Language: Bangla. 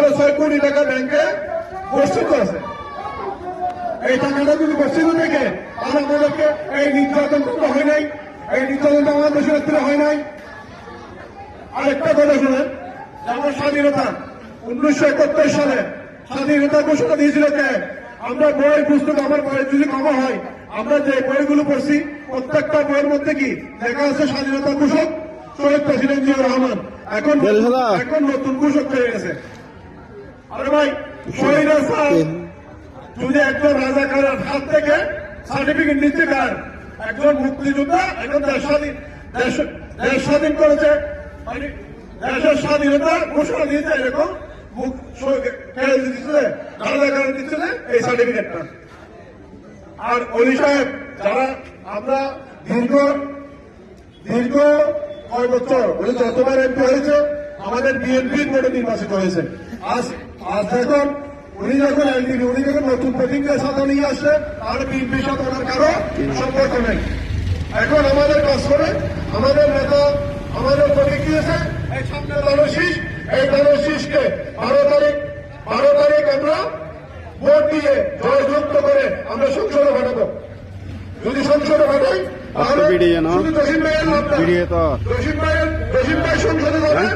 6.5 কোটি টাকা ব্যাংকে গচ্ছিত আছে। এই টাকাটা যদি গচ্ছিত থেকে আর আমাদেরকে এই নির্যাতন করা হয় নাই, এই নির্যাতন আমাদের দেশের ক্ষেত্রে হয় নাই। আরেকটা কথা শুনেন, আমার স্বাধীনতা 1971 সালে স্বাধীনতা ঘোষণা দিয়েছিল কে? আমরা বইয়ের পুস্তক, আমার বয়স যদি কমা হয়, আমরা যে বইগুলো পড়ছি প্রত্যেকটা বইয়ের মধ্যে কি লেখা আছে? স্বাধীনতা ঘোষক শহীদ প্রেসিডেন্ট জিয়াউর রহমান। এখন নতুন ঘোষক হয়ে গেছে। আরে ভাই, শহীদ যদি একজন রাজাকারের হাত থেকে সার্টিফিকেট নিতে পারেন, একজন মুক্তিযোদ্ধা এখন দেশ স্বাধীন করেছে, মানে দেশের স্বাধীনতা ঘোষণা দিয়েছে, এরকম রাজাকারের দিচ্ছে এই সার্টিফিকেটটা। আর অলি সাহেব, যারা আমরা দীর্ঘ কয় বছর উনি যতবার এমপি হয়েছে আমাদের বিএনপির ভোটে নির্বাচিত হয়েছে। আজ দেখুন উনি যখন এলডিপি, উনি যখন নতুন প্রতিজ্ঞার সাথে নিয়ে আসছে, আর বিএনপির সাথে ওনার কারো সম্পর্ক নেই। এখন আমাদের কাজ করে আমাদের নেতা আমাদের প্রতীক দিয়েছে এই সামনে দানশীষ, এই দানশীষকে 12 তারিখ আমরা ভোট দিয়ে জয়যুক্ত করে আমরা সংসদে পাঠাবো। যদি সংসদে পাঠাই তাহলে শুধু জসিম ভাইয়ের লাভ না, জসিম ভাই সংসদে যাবে।